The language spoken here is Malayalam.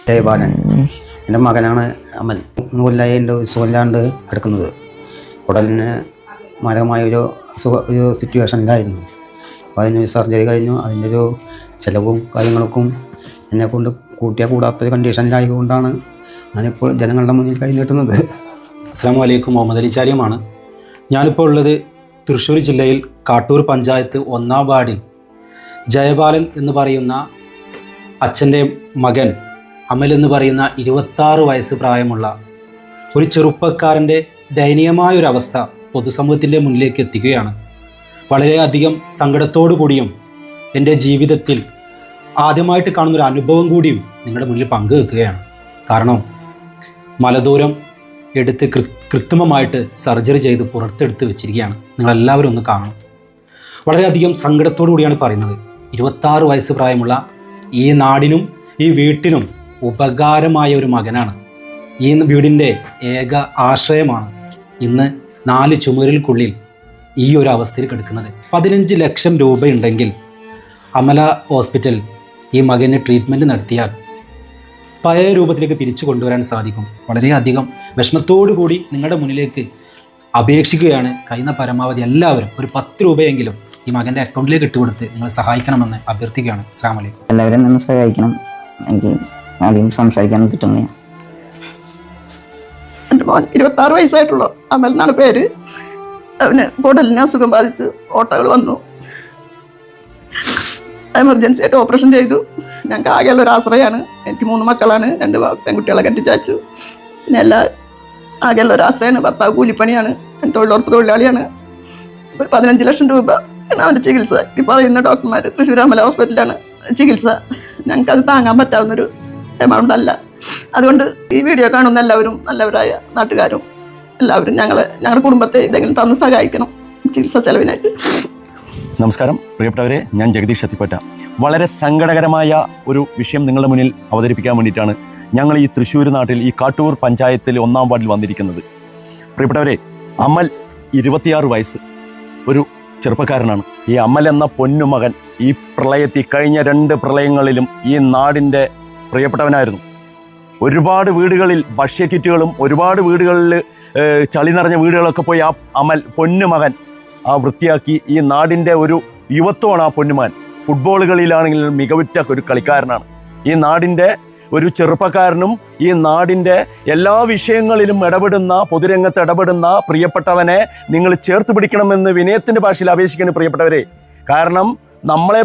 ജയബാലൻ എൻ്റെ മകനാണ് അമൽ. 3 കൊല്ലമായിട്ട് സുഖമില്ലാണ്ട് കിടക്കുന്നത്. ഉടലിന് മാരകമായൊരു ഒരു സിറ്റുവേഷനിലായിരുന്നു. അപ്പോൾ അതിന് സർജറി കഴിഞ്ഞു. അതിൻ്റെ ഒരു ചിലവും കാര്യങ്ങൾക്കും എന്നെക്കൊണ്ട് കൂടാത്തൊരു കണ്ടീഷനിലായതുകൊണ്ടാണ് ഞാനിപ്പോൾ ജനങ്ങളുടെ മുന്നിൽ കൈ നീട്ടുന്നത്. അസ്സലാമു അലൈക്കും. മുഹമ്മദ് അലിച്ചാരിയുമാണ്. ഞാനിപ്പോൾ ഉള്ളത് തൃശ്ശൂർ ജില്ലയിൽ കാട്ടൂർ പഞ്ചായത്ത് 1-ാം വാർഡിൽ ജയബാലൻ എന്ന് പറയുന്ന അച്ഛൻ്റെ മകൻ അമൽ എന്ന് പറയുന്ന 26 വയസ്സ് പ്രായമുള്ള ഒരു ചെറുപ്പക്കാരൻ്റെ ദയനീയമായൊരവസ്ഥ പൊതുസമൂഹത്തിൻ്റെ മുന്നിലേക്ക് എത്തിക്കുകയാണ്. വളരെയധികം സങ്കടത്തോടു കൂടിയും എൻ്റെ ജീവിതത്തിൽ ആദ്യമായിട്ട് കാണുന്നൊരു അനുഭവം കൂടിയും നിങ്ങളുടെ മുന്നിൽ പങ്കുവെക്കുകയാണ്. കാരണം മലദൂരം എടുത്ത് കൃത്രിമമായിട്ട് സർജറി ചെയ്ത് പുറത്തെടുത്ത് വെച്ചിരിക്കുകയാണ്. നിങ്ങളെല്ലാവരും ഒന്ന് കാണണം. വളരെയധികം സങ്കടത്തോടു കൂടിയാണ് പറയുന്നത്. 26 വയസ്സ് പ്രായമുള്ള ഈ നാടിനും ഈ വീട്ടിനും ഉപകാരമായ ഒരു മകനാണ്. ഈ വീടിൻ്റെ ഏക ആശ്രയമാണ് ഇന്ന് 4 ചുമരിൽക്കുള്ളിൽ ഈ ഒരു അവസ്ഥയിൽ കിടക്കുന്നത്. 15 ലക്ഷം രൂപയുണ്ടെങ്കിൽ അമല ഹോസ്പിറ്റൽ ഈ മകന് ട്രീറ്റ്മെൻറ്റ് നടത്തിയാൽ പഴയ രൂപത്തിലേക്ക് തിരിച്ചു കൊണ്ടുവരാൻ സാധിക്കും. വളരെയധികം വിഷമത്തോടു കൂടി നിങ്ങളുടെ മുന്നിലേക്ക് അപേക്ഷിക്കുകയാണ്. കഴിയുന്ന പരമാവധി എല്ലാവരും ഒരു 10 രൂപയെങ്കിലും ഈ മകൻ്റെ അക്കൗണ്ടിലേക്ക് ഇട്ടുകൊടുത്ത് നിങ്ങൾ സഹായിക്കണമെന്ന് അഭ്യർത്ഥിക്കുകയാണ്. അസ്സലാമു അലൈക്കും. എല്ലാവരും എന്നെ സഹായിക്കണം. എനിക്ക് ആദ്യം സംസാരിക്കാൻ കിട്ടുന്നത്. എൻ്റെ മോൻ 26 വയസ്സായിട്ടുള്ളൂ. അമൽ എന്നാണ് പേര്. അവന് കുടലിന് അസുഖം ബാധിച്ച് ഓട്ടകൾ വന്നു. എമർജൻസി ആയിട്ട് ഓപ്പറേഷൻ ചെയ്തു. ഞങ്ങൾക്ക് ആകെയുള്ള ഒരു ആശ്രയമാണ്. എനിക്ക് 3 മക്കളാണ്. 2 പെൺകുട്ടികളെ കെട്ടിച്ചാച്ചു. പിന്നെ ആകെയുള്ള ഒരു ആശ്രയമാണ്. ഭർത്താവ് കൂലിപ്പണിയാണ്. തൊഴിലുറപ്പ് തൊഴിലാളിയാണ്. ഒരു 15 ലക്ഷം രൂപ ആണ് അവൻ്റെ ചികിത്സ. ഇപ്പോൾ പറയുന്ന ഡോക്ടർമാർ തൃശ്ശൂർ അമല ഹോസ്പിറ്റലാണ് ചികിത്സ. ഞങ്ങൾക്കത് താങ്ങാൻ പറ്റാവുന്നൊരു എമൗണ്ട് അല്ല. അതുകൊണ്ട് ഈ വീഡിയോ കാണുന്ന എല്ലാവരും, നല്ലവരായ നാട്ടുകാരും എല്ലാവരും ഞങ്ങളുടെ കുടുംബത്തെ ഇതെങ്കിലും തന്ന് സഹായിക്കണം ചികിത്സ ചെലവിനായിട്ട്. നമസ്കാരം പ്രിയപ്പെട്ടവരെ, ഞാൻ ജഗദീഷ് അത്തിപ്പറ്റ. വളരെ സങ്കടകരമായ ഒരു വിഷയം നിങ്ങളുടെ മുന്നിൽ അവതരിപ്പിക്കാൻ വേണ്ടിയിട്ടാണ് ഞങ്ങൾ ഈ തൃശ്ശൂർ നാട്ടിൽ ഈ കാട്ടൂർ പഞ്ചായത്തിൽ 1-ാം വാർഡിൽ വന്നിരിക്കുന്നത്. പ്രിയപ്പെട്ടവരെ, അമൽ 26 വയസ്സ് ഒരു ചെറുപ്പക്കാരനാണ്. ഈ അമൽ എന്ന പൊന്നുമകൻ ഈ പ്രളയത്തിൽ കഴിഞ്ഞ 2 പ്രളയങ്ങളിലും ഈ നാടിൻ്റെ പ്രിയപ്പെട്ടവനായിരുന്നു. ഒരുപാട് വീടുകളിൽ ഭക്ഷ്യക്കിറ്റുകളും ഒരുപാട് വീടുകളിൽ ചളി നിറഞ്ഞ വീടുകളൊക്കെ പോയി ആ അമൽ പൊന്നുമകൻ വൃത്തിയാക്കി. ഈ നാടിൻ്റെ ഒരു യുവത്വമാണ് ആ പൊന്നുമകൻ. ഫുട്ബോളുകളിലാണെങ്കിൽ മികവുറ്റ ഒരു കളിക്കാരനാണ്. ഈ നാടിൻ്റെ ഒരു ചെറുപ്പക്കാരനും ഈ നാടിൻ്റെ എല്ലാ വിഷയങ്ങളിലും ഇടപെടുന്ന, പൊതുരംഗത്ത് ഇടപെടുന്ന പ്രിയപ്പെട്ടവനെ നിങ്ങൾ ചേർത്ത് പിടിക്കണമെന്ന് വിനയത്തിൻ്റെ ഭാഷയിൽ അപേക്ഷിക്കുന്നു പ്രിയപ്പെട്ടവരെ. കാരണം നമ്മളെ